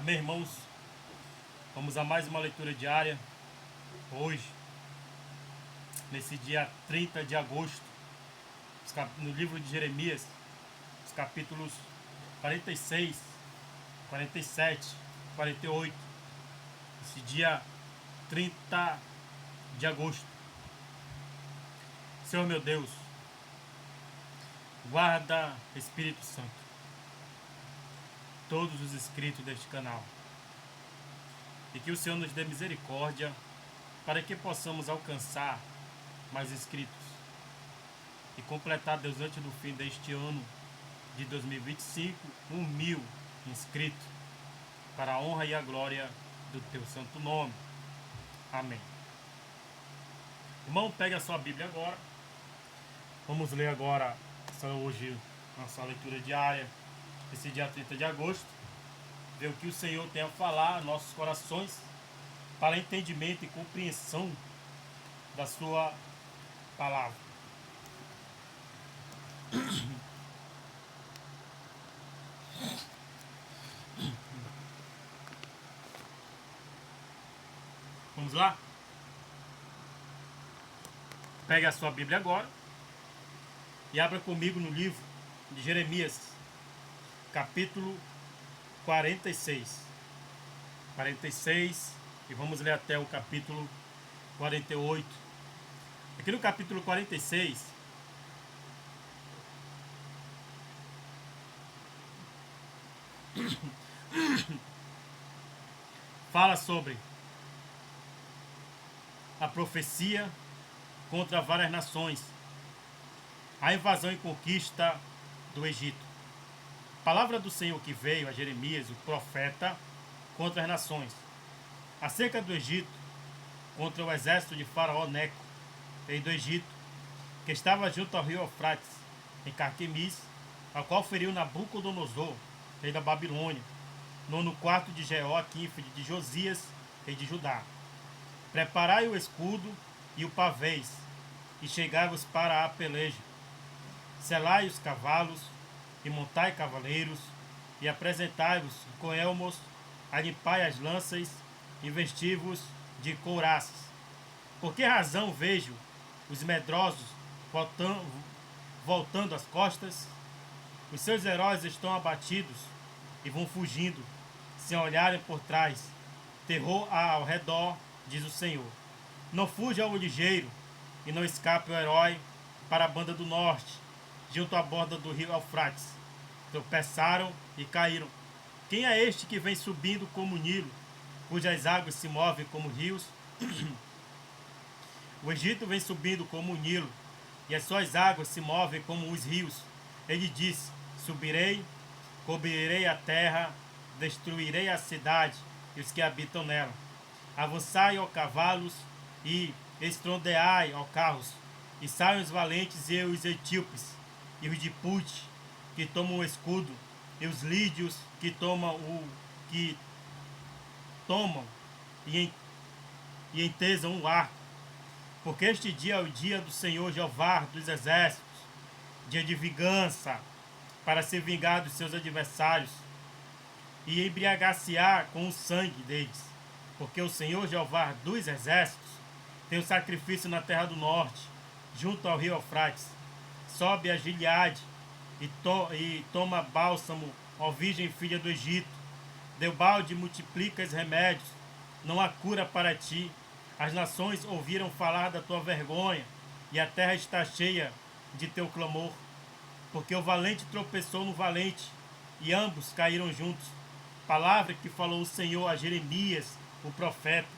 Amém, irmãos? Vamos a mais uma leitura diária. Hoje, nesse dia 30 de agosto, no livro de Jeremias, os capítulos 46, 47, 48. Esse dia 30 de agosto. Senhor meu Deus, guarda, Espírito Santo, todos os inscritos deste canal. E que o Senhor nos dê misericórdia para que possamos alcançar mais inscritos e completar, Deus, antes do fim deste ano de 2025, 1.000 inscritos, para a honra e a glória do Teu santo nome. Amém. Irmão, pegue a sua Bíblia agora. Vamos ler agora, hoje, nossa leitura diária, esse dia 30 de agosto. Ver o que o Senhor tem a falar aos nossos corações, para entendimento e compreensão da sua palavra. Vamos lá? Pegue a sua Bíblia agora e abra comigo no livro de Jeremias, capítulo 46. 46, e vamos ler até o capítulo 48. Aqui no capítulo 46, fala sobre a profecia contra várias nações, a invasão e conquista do Egito. Palavra do Senhor que veio a Jeremias, o profeta, contra as nações, acerca do Egito, contra o exército de Faraó Neco, rei do Egito, que estava junto ao rio Eufrates, em Carquemis, ao qual feriu Nabucodonosor, rei da Babilônia, no ano 4 de Jeoaquim, filho de Josias, rei de Judá. Preparai o escudo e o pavês, e chegai-vos para a peleja. Selai os cavalos, e montai cavaleiros, e apresentai-vos com elmos, alimpai as lanças, e vesti-vos de couraças. Por que razão vejo os medrosos voltando as costas? Os seus heróis estão abatidos e vão fugindo, sem olharem por trás. Terror há ao redor, diz o Senhor. Não fuja o ligeiro, e não escape o herói para a banda do norte, junto à borda do rio Eufrates. Tropeçaram e caíram. Quem é este que vem subindo como o Nilo, cujas águas se movem como rios? O Egito vem subindo como o Nilo, e as suas águas se movem como os rios. Ele disse: subirei, cobrirei a terra, destruirei a cidade e os que habitam nela. Avançai, ó cavalos, e estrondeai, ó carros, e saiam os valentes e os etíopes, e os de Put, que tomam o escudo, e os lídios que tomam e entesam o arco. Porque este dia é o dia do Senhor Jeová dos exércitos, dia de vingança, para se vingar dos seus adversários, e embriagar-se-á com o sangue deles. Porque o Senhor Jeová dos exércitos tem o sacrifício na terra do norte, junto ao rio Eufrates. Sobe a Gileade e toma bálsamo, ó virgem filha do Egito. Deu balde e multiplica os remédios, não há cura para ti. As nações ouviram falar da tua vergonha, e a terra está cheia de teu clamor. Porque o valente tropeçou no valente, e ambos caíram juntos. Palavra que falou o Senhor a Jeremias, o profeta,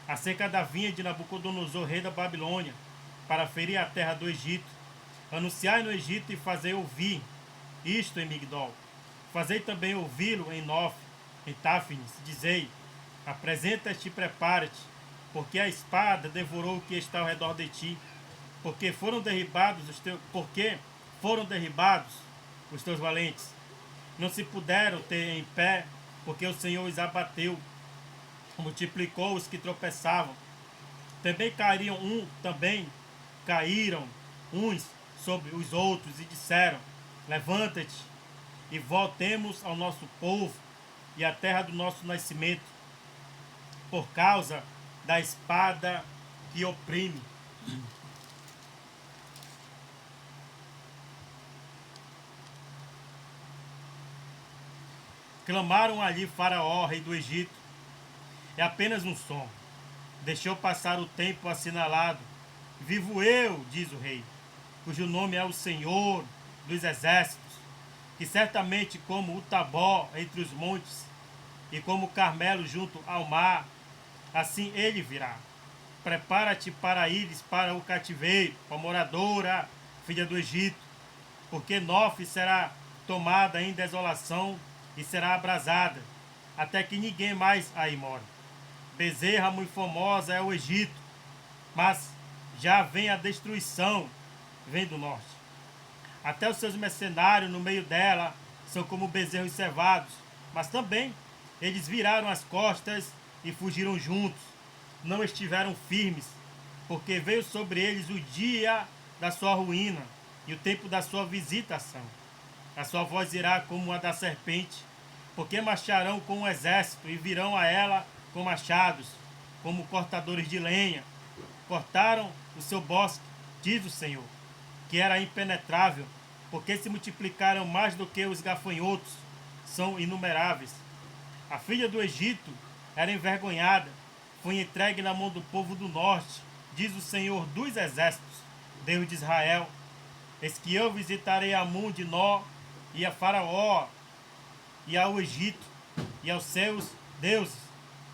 acerca da vinha de Nabucodonosor, rei da Babilônia, para ferir a terra do Egito. Anunciai no Egito e fazei ouvir isto em Migdol. Fazei também ouvi-lo em Nof, em Táfnis. Dizei: apresenta-te e prepara-te, porque a espada devorou o que está ao redor de ti. Porque foram derribados os teus valentes. Não se puderam ter em pé, porque o Senhor os abateu, multiplicou os que tropeçavam. Também caíram uns sobre os outros, e disseram: levanta-te e voltemos ao nosso povo, e a terra do nosso nascimento, por causa da espada que oprime. Clamaram ali Faraó, rei do Egito. É apenas um som. Deixou passar o tempo assinalado. Vivo eu, diz o rei, cujo nome é o Senhor dos Exércitos, que certamente como o Tabor entre os montes e como o Carmelo junto ao mar, assim ele virá. Prepara-te para ires para o cativeiro, ó moradora, filha do Egito, porque Nof será tomada em desolação e será abrasada, até que ninguém mais aí more. Bezerra muito formosa é o Egito, mas já vem a destruição, vem do norte. Até os seus mercenários no meio dela são como bezerros cevados, mas também eles viraram as costas e fugiram juntos. Não estiveram firmes, porque veio sobre eles o dia da sua ruína e o tempo da sua visitação. A sua voz irá como a da serpente, porque marcharão com um exército e virão a ela com machados, como cortadores de lenha. Cortaram o seu bosque, diz o Senhor, que era impenetrável, porque se multiplicaram mais do que os gafanhotos, são inumeráveis. A filha do Egito era envergonhada, foi entregue na mão do povo do norte, diz o Senhor dos exércitos, Deus de Israel. Eis que eu visitarei a Mun de Nó e a Faraó e ao Egito e aos seus deuses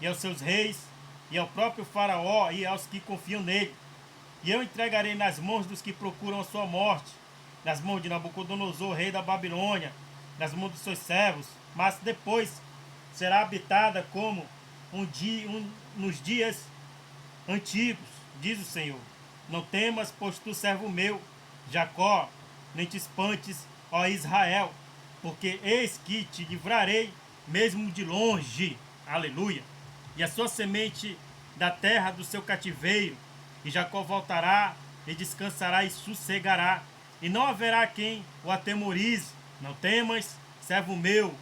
e aos seus reis e ao próprio Faraó e aos que confiam nele. E eu entregarei nas mãos dos que procuram a sua morte, nas mãos de Nabucodonosor, rei da Babilônia, nas mãos dos seus servos, mas depois será habitada como nos dias antigos, diz o Senhor. Não temas, pois tu servo meu, Jacó, nem te espantes, ó Israel, porque eis que te livrarei mesmo de longe, aleluia, e a sua semente da terra do seu cativeiro, e Jacó voltará e descansará e sossegará, e não haverá quem o atemorize. Não temas, servo meu,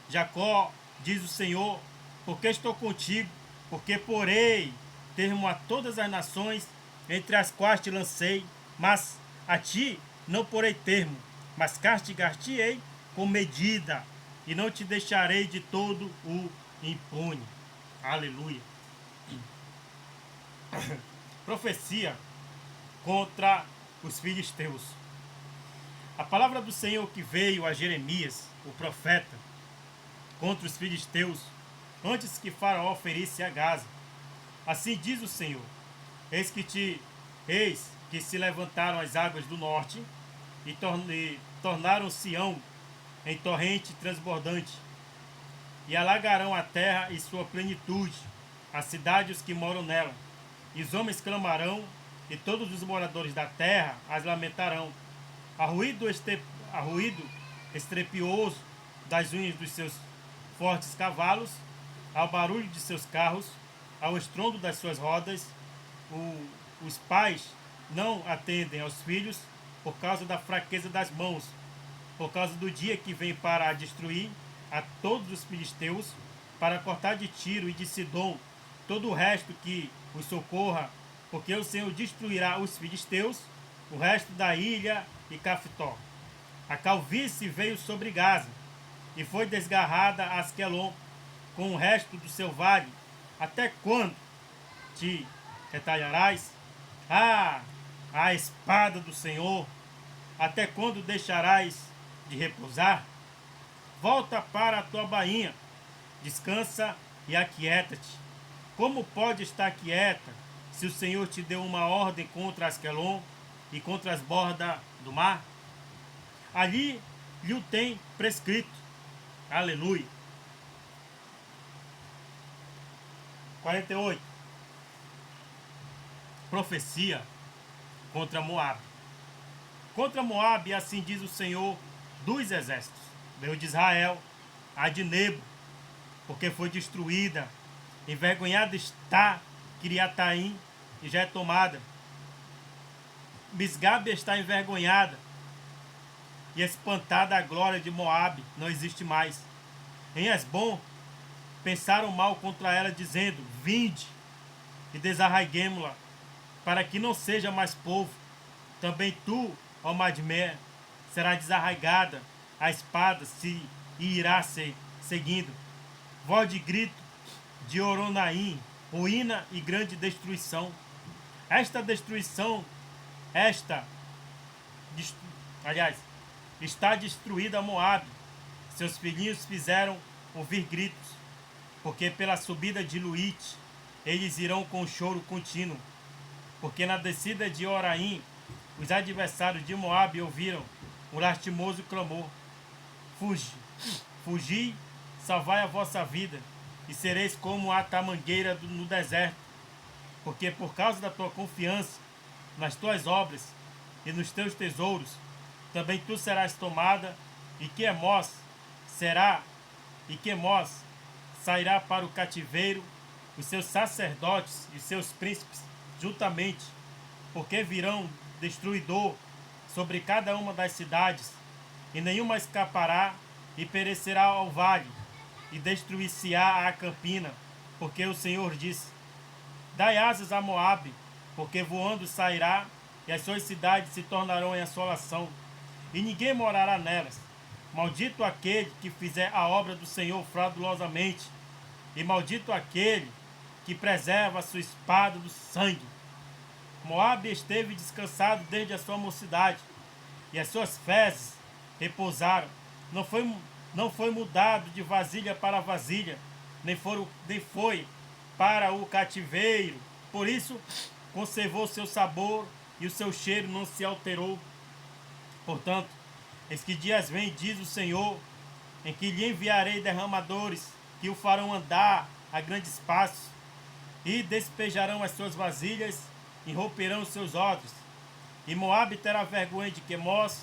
Jacó, diz o Senhor, porque estou contigo, porque porei termo a todas as nações entre as quais te lancei, mas a ti não porei termo, mas castigar-te-ei com medida, e não te deixarei de todo o impune. Aleluia. Profecia contra os filisteus. A palavra do Senhor que veio a Jeremias, o profeta, contra os filisteus, antes que Faraó ferisse a Gaza. Assim diz o Senhor: eis que se levantaram as águas do norte e tornaram Sião em torrente transbordante, e alagarão a terra e sua plenitude, a cidade e os que moram nela. E os homens clamarão, e todos os moradores da terra as lamentarão. A ruído estrepioso das unhas dos seus fortes cavalos, ao barulho de seus carros, ao estrondo das suas rodas, os pais não atendem aos filhos por causa da fraqueza das mãos, por causa do dia que vem para destruir a todos os filisteus, para cortar de Tiro e de Sidom todo o resto que os socorra, porque o Senhor destruirá os filisteus, o resto da ilha e Caftor. A calvície veio sobre Gaza, e foi desgarrada Asquelon, com o resto do seu vale. Até quando te retalharás? Ah, a espada do Senhor! Até quando deixarás de repousar? Volta para a tua bainha, descansa e aquieta-te. Como pode estar quieta se o Senhor te deu uma ordem contra Asquelon e contra as bordas do mar? Ali lhe o tem prescrito. Aleluia. 48. Profecia contra Moabe. Contra Moabe, assim diz o Senhor dos exércitos, Deus de Israel, a de Nebo, porque foi destruída. Envergonhada está Kiriataim e já é tomada. Misgabe está envergonhada, e espantada a glória de Moabe não existe mais. Em Esbom pensaram mal contra ela, dizendo: vinde e desarraiguemo-la, para que não seja mais povo. Também tu, ó Madmé, será desarraigada, a espada se irá seguindo. Voz de grito de Oronaim, ruína e grande destruição. Esta destruição, esta, aliás, está destruída Moabe. Seus filhinhos fizeram ouvir gritos, porque pela subida de Luíte eles irão com choro contínuo. Porque na descida de Oraim os adversários de Moabe ouviram um lastimoso clamor: fugi, salvai a vossa vida, e sereis como a tamangueira no deserto. Porque por causa da tua confiança nas tuas obras e nos teus tesouros, também tu serás tomada, e Quemós sairá para o cativeiro, os seus sacerdotes e os seus príncipes juntamente, porque virão destruidor sobre cada uma das cidades, e nenhuma escapará, e perecerá ao vale, e destruir-se-á a campina, porque o Senhor disse: dai asas a Moabe, porque voando sairá, e as suas cidades se tornarão em assolação, e ninguém morará nelas. Maldito aquele que fizer a obra do Senhor fraudulosamente, e maldito aquele que preserva a sua espada do sangue. Moabe esteve descansado desde a sua mocidade, e as suas fezes repousaram. Não foi mudado de vasilha para vasilha, nem foi para o cativeiro. Por isso conservou seu sabor, e o seu cheiro não se alterou. Portanto, eis que dias vem, diz o Senhor, em que lhe enviarei derramadores, que o farão andar a grandes passos, e despejarão as suas vasilhas, e romperão os seus odres. E Moabe terá vergonha de Quemós,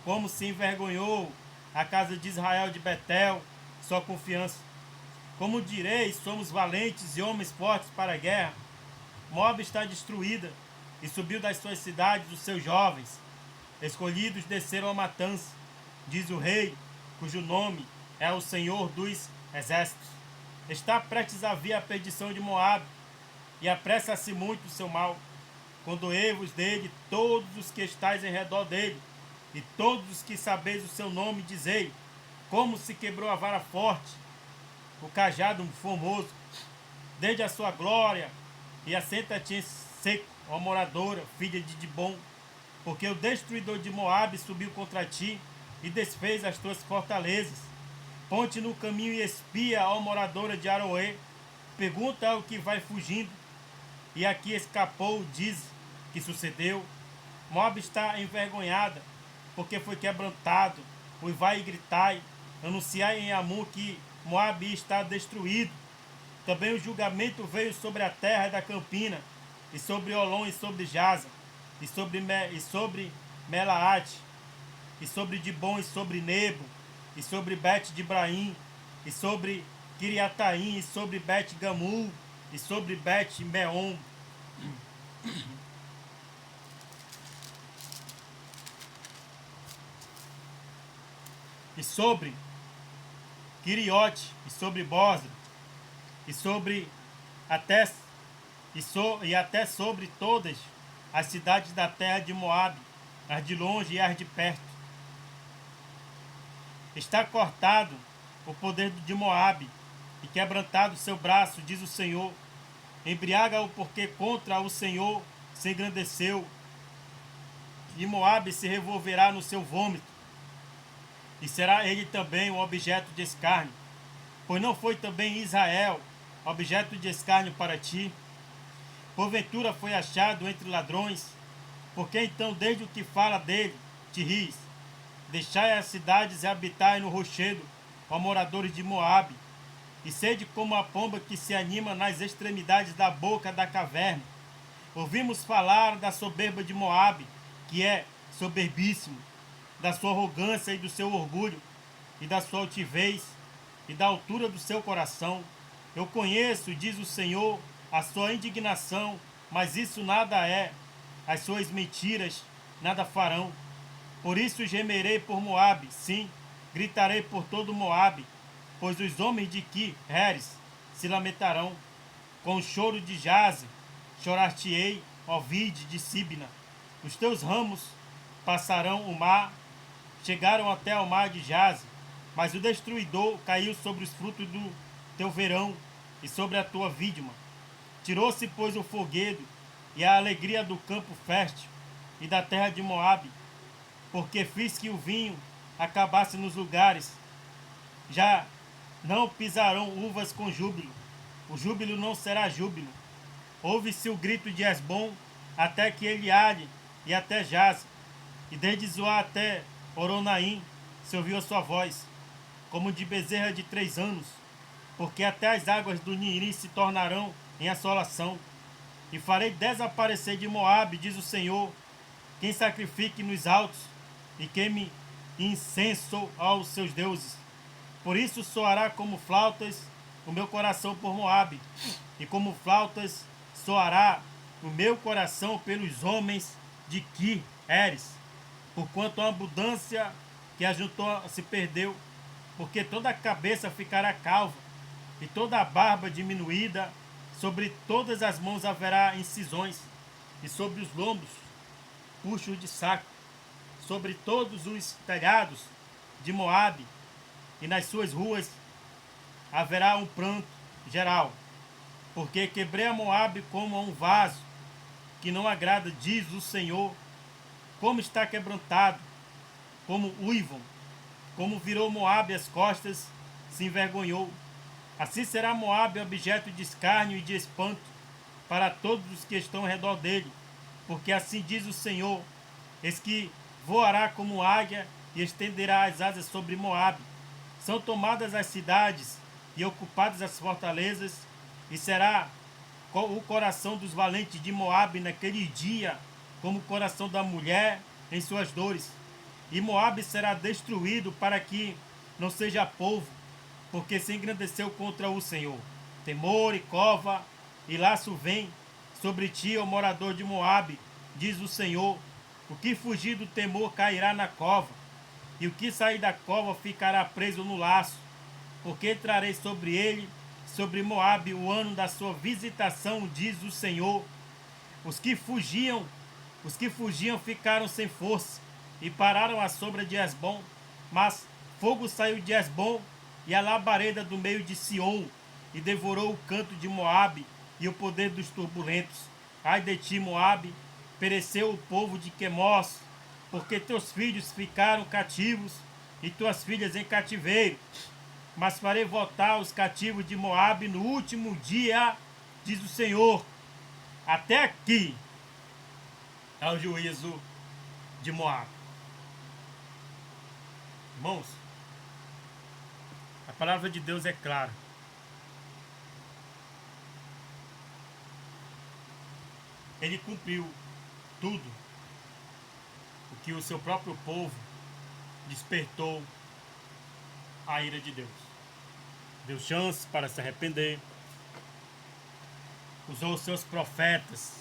como se envergonhou a casa de Israel de Betel, sua confiança. Como direis, somos valentes e homens fortes para a guerra. Moabe está destruída, e subiu das suas cidades os seus jovens. Escolhidos desceram a matança, diz o rei, cujo nome é o Senhor dos Exércitos. Está prestes a vir a perdição de Moabe, e apressa-se muito o seu mal. Condoei-vos dele, todos os que estáis em redor dele, e todos os que sabeis o seu nome, dizei: como se quebrou a vara forte, o cajado formoso, desde a sua glória, e assenta-te em seco, ó moradora, filha de Dibom, porque o destruidor de Moabe subiu contra ti, e desfez as tuas fortalezas. Ponte no caminho e espia, ó moradora de Aroê, pergunta ao que vai fugindo, e aqui escapou, diz que sucedeu. Moabe está envergonhada, porque foi quebrantado. Uivai e gritai, anunciai em Amon que Moabe está destruído. Também o julgamento veio sobre a terra da campina, e sobre Olom, e sobre Jaza, e sobre Melaate, e sobre Dibom, e sobre Nebo, e sobre Bet de Ibraim, e sobre Kiriataim, e sobre Bet Gamul, e sobre Bet Meon. E sobre Quiriote, e sobre Bosra, e sobre até sobre todas as cidades da terra de Moabe, as de longe e as de perto. Está cortado o poder de Moabe, e quebrantado seu braço, diz o Senhor. Embriaga-o, porque contra o Senhor se engrandeceu, e Moabe se revolverá no seu vômito, e será ele também um objeto de escárnio. Pois não foi também Israel objeto de escárnio para ti? Porventura foi achado entre ladrões? Porque então, desde o que fala dele, te ris? Deixai as cidades e habitai no rochedo, ó moradores de Moabe, e sede como a pomba que se anima nas extremidades da boca da caverna. Ouvimos falar da soberba de Moabe, que é soberbíssimo, da sua arrogância e do seu orgulho, e da sua altivez, e da altura do seu coração. Eu conheço, diz o Senhor, a sua indignação, mas isso nada é. As suas mentiras nada farão. Por isso gemerei por Moabe, sim, gritarei por todo Moabe, pois os homens de Qui-Heres se lamentarão. Com o choro de Jaze, chorar-te-ei, ó vide de Sibna. Os teus ramos passarão o mar, chegaram até ao mar de Jaze, mas o destruidor caiu sobre os frutos do teu verão e sobre a tua vidma. Tirou-se, pois, o foguedo e a alegria do campo fértil e da terra de Moabe, porque fiz que o vinho acabasse nos lugares. Já não pisarão uvas com júbilo, o júbilo não será júbilo. Ouve-se o grito de Esbom, até que ele ade, e até Jaz, e desde Zoar até Oronaim se ouviu a sua voz, como de bezerra de 3 anos, porque até as águas do Niri se tornarão em assolação. E farei desaparecer de Moabe, diz o Senhor, quem sacrifique nos altos e queime incenso aos seus deuses. Por isso soará como flautas o meu coração por Moabe, e como flautas soará o meu coração pelos homens de Ki-Heres, porquanto a abundância que ajuntou se perdeu, porque toda a cabeça ficará calva, e toda a barba diminuída, sobre todas as mãos haverá incisões, e sobre os lombos puxos de saco, sobre todos os telhados de Moabe, e nas suas ruas haverá um pranto geral, porque quebrei a Moabe como a um vaso que não agrada, diz o Senhor, como está quebrantado, como uivam, como virou Moabe as costas, se envergonhou. Assim será Moabe objeto de escárnio e de espanto para todos os que estão ao redor dele, porque assim diz o Senhor, eis que voará como águia e estenderá as asas sobre Moabe. São tomadas as cidades e ocupadas as fortalezas, e será o coração dos valentes de Moabe naquele dia como o coração da mulher em suas dores. E Moabe será destruído para que não seja povo, porque se engrandeceu contra o Senhor. Temor e cova e laço vem sobre ti, ó morador de Moabe, diz o Senhor. O que fugir do temor cairá na cova, e o que sair da cova ficará preso no laço, porque trarei sobre ele, sobre Moabe, o ano da sua visitação, diz o Senhor. Os que fugiam ficaram sem força, e pararam à sombra de Esbom, mas fogo saiu de Esbom, e a labareda do meio de Sion, e devorou o canto de Moabe, e o poder dos turbulentos. Ai de ti, Moabe, pereceu o povo de Quemós, porque teus filhos ficaram cativos, e tuas filhas em cativeiro. Mas farei voltar os cativos de Moabe no último dia, diz o Senhor. Até aqui é o juízo de Moabe. Irmãos, a palavra de Deus é clara. Ele cumpriu tudo o que o seu próprio povo despertou a ira de Deus. Deu chance para se arrepender. Usou os seus profetas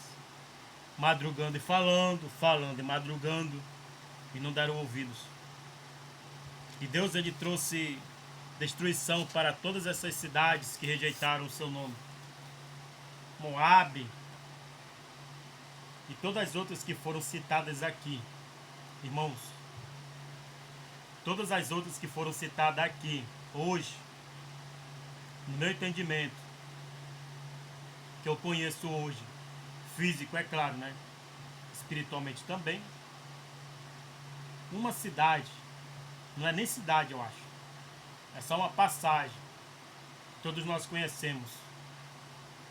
madrugando e falando, falando e madrugando, e não deram ouvidos. E Deus, ele trouxe destruição para todas essas cidades que rejeitaram o seu nome. Moabe e todas as outras que foram citadas aqui. Irmãos, todas as outras que foram citadas aqui, hoje, no meu entendimento, que eu conheço hoje, físico, é claro, né? Espiritualmente também. Uma cidade, não é nem cidade, eu acho. É só uma passagem. Todos nós conhecemos.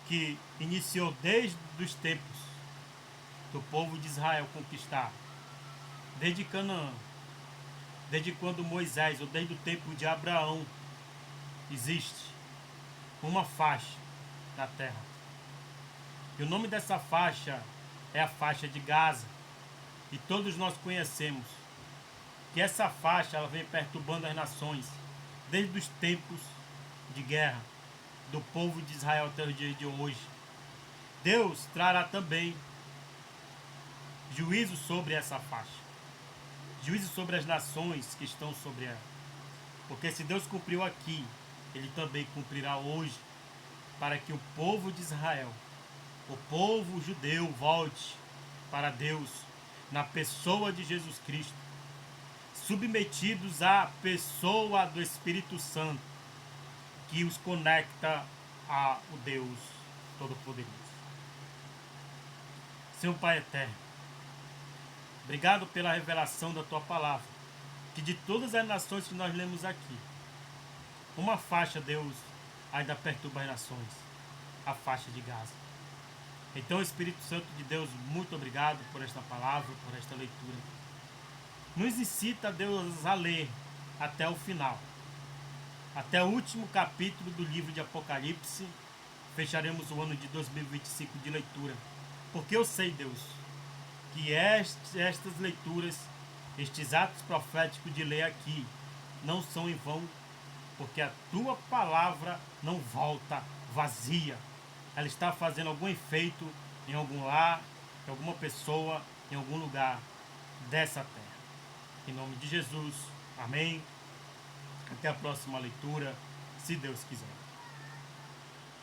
Que iniciou desde os tempos do povo de Israel conquistar. Desde Canaã. Desde quando Moisés, ou desde o tempo de Abraão, existe uma faixa na terra. E o nome dessa faixa é a faixa de Gaza. E todos nós conhecemos que essa faixa ela vem perturbando as nações desde os tempos de guerra do povo de Israel até os dias de hoje. Deus trará também juízo sobre essa faixa. Juízo sobre as nações que estão sobre ela. Porque se Deus cumpriu aqui, Ele também cumprirá hoje para que o povo de Israel, o povo judeu, volte para Deus na pessoa de Jesus Cristo, submetidos à pessoa do Espírito Santo, que os conecta ao Deus Todo-Poderoso. Senhor Pai eterno, obrigado pela revelação da Tua palavra, que de todas as nações que nós lemos aqui, uma faixa, Deus, ainda perturba as nações, a faixa de Gaza. Então, Espírito Santo de Deus, muito obrigado por esta palavra, por esta leitura. Nos incita, Deus, a ler até o final, até o último capítulo do livro de Apocalipse. Fecharemos o ano de 2025 de leitura, porque eu sei, Deus, que estas leituras, estes atos proféticos de ler aqui, não são em vão, porque a Tua palavra não volta vazia. Ela está fazendo algum efeito em algum lar, em alguma pessoa, em algum lugar dessa terra. Em nome de Jesus, amém. Até a próxima leitura, se Deus quiser.